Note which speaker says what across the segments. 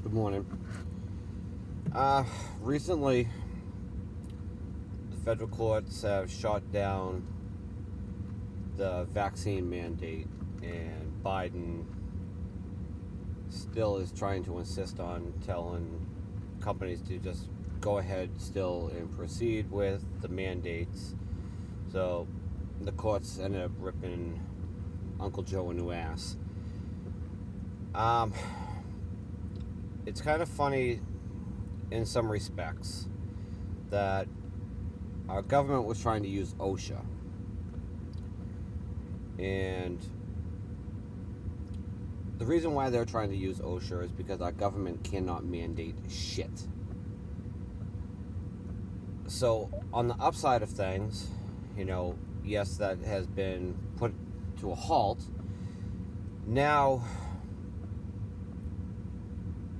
Speaker 1: Good morning. Recently, the federal courts have shot down the vaccine mandate, and Biden still is trying to insist on telling companies to just go ahead still and proceed with the mandates. So the courts ended up ripping Uncle Joe a new ass. Um, it's kind of funny in some respects that our government was trying to use OSHA, and the reason why they're trying to use OSHA is because our government cannot mandate shit. So on the upside of things, yes, that has been put to a halt. Now,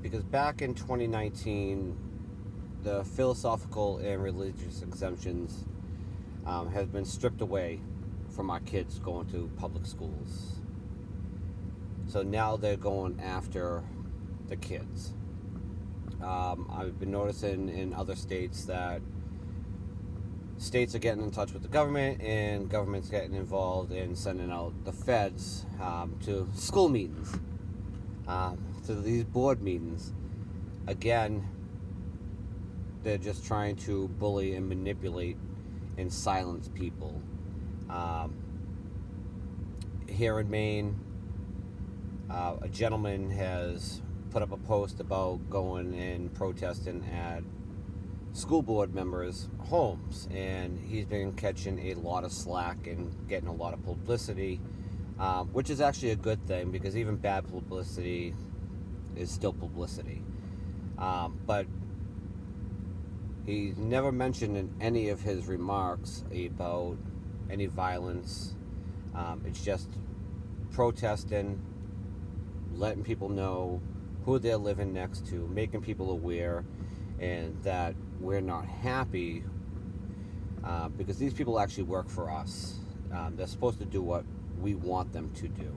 Speaker 1: because back in 2019, the philosophical and religious exemptions have been stripped away from our kids going to public schools. So now they're going after the kids. I've been noticing in other states that states are getting in touch with the government, and government's getting involved in sending out the feds to school meetings, to these board meetings. Again, they're just trying to bully and manipulate and silence people. Here in Maine, a gentleman has put up a post about going and protesting at school board members' homes, and he's been catching a lot of slack and getting a lot of publicity, which is actually a good thing, because even bad publicity is still publicity. But he never mentioned in any of his remarks about any violence. It's just protesting, letting people know who they're living next to, making people aware, and that we're not happy because these people actually work for us. They're supposed to do what we want them to do,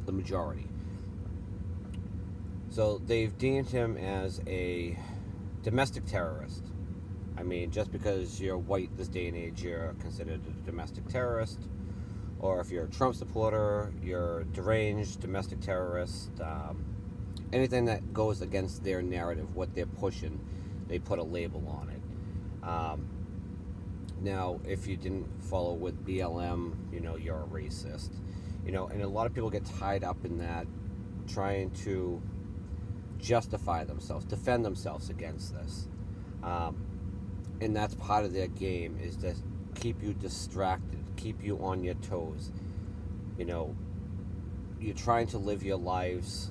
Speaker 1: the majority. So they've deemed him as a domestic terrorist. I mean, just because you're white this day and age, you're considered a domestic terrorist. Or if you're a Trump supporter, you're a deranged domestic terrorist. Anything that goes against their narrative, what they're pushing, they put a label on it. Now, if you didn't follow with BLM, you're a racist. And a lot of people get tied up in that, trying to justify themselves, defend themselves against this. And that's part of their game, is to keep you distracted, keep you on your toes. You're trying to live your lives,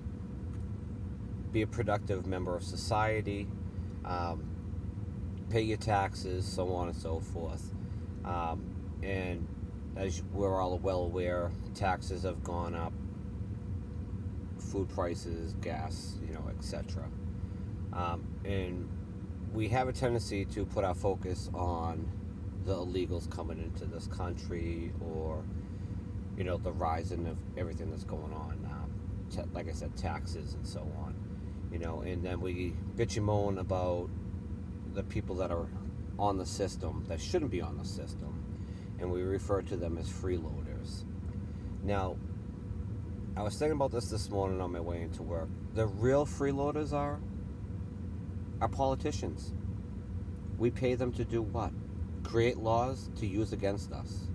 Speaker 1: be a productive member of society, pay your taxes, so on and so forth. And as we're all well aware, taxes have gone up, food prices, gas, etc. And we have a tendency to put our focus on the illegals coming into this country, or the rising of everything that's going on, like I said, taxes and so on, and then we bitch and moan about the people that are on the system that shouldn't be on the system, and we refer to them as freeloaders. Now, I was thinking about this morning on my way into work. The real freeloaders are politicians. We pay them to do what? Create laws to use against us.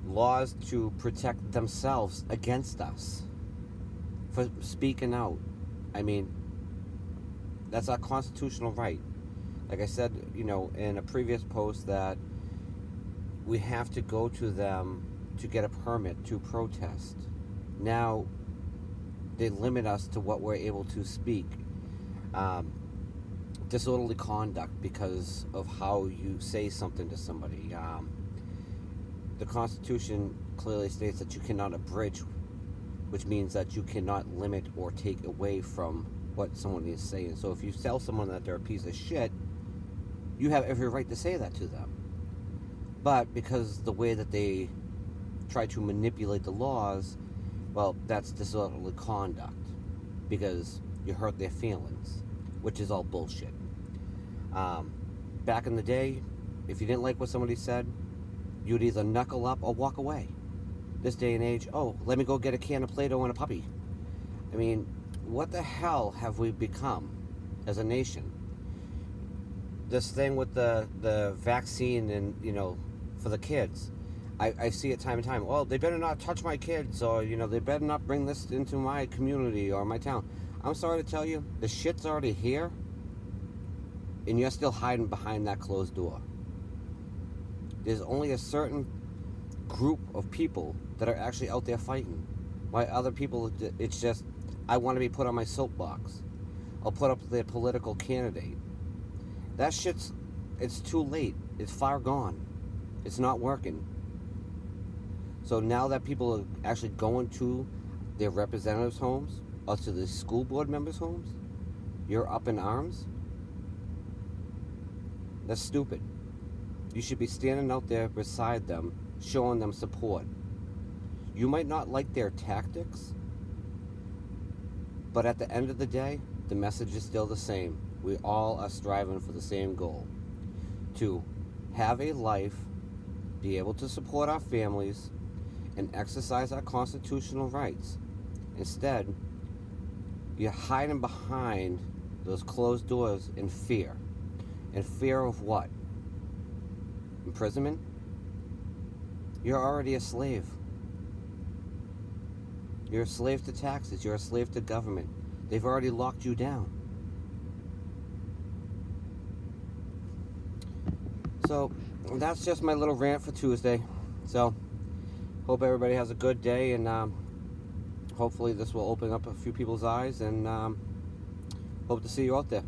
Speaker 1: Laws to protect themselves against us for speaking out. I mean, that's our constitutional right. Like I said, in a previous post, that we have to go to them to get a permit to protest. Now, they limit us to what we're able to speak. Disorderly conduct because of how you say something to somebody. The Constitution clearly states that you cannot abridge, which means that you cannot limit or take away from what someone is saying. So if you tell someone that they're a piece of shit, you have every right to say that to them. But because the way that they try to manipulate the laws, Well, that's disorderly conduct because you hurt their feelings, which is all bullshit. Um, Back in the day, if you didn't like what somebody said, you'd either knuckle up or walk away. This day and age, oh, let me go get a can of Play-Doh and a puppy. I mean, what the hell have we become as a nation? This thing with the vaccine and, for the kids. I see it time and time. Oh, they better not touch my kids, or, they better not bring this into my community or my town. I'm sorry to tell you, the shit's already here, and you're still hiding behind that closed door. There's only a certain group of people that are actually out there fighting. Why other people, it's just, I want to be put on my soapbox. I'll put up their political candidate. That shit's, it's too late. It's far gone. It's not working. So now that people are actually going to their representatives' homes or to the school board members' homes, you're up in arms? That's stupid. You should be standing out there beside them, showing them support. You might not like their tactics, but at the end of the day, the message is still the same. We all are striving for the same goal. To have a life, be able to support our families, and exercise our constitutional rights. Instead, you're hiding behind those closed doors in fear. In fear of what? Imprisonment? You're already a slave. You're a slave to taxes. You're a slave to government. They've already locked you down. So, that's just my little rant for Tuesday. So, hope everybody has a good day, and hopefully this will open up a few people's eyes, and hope to see you out there.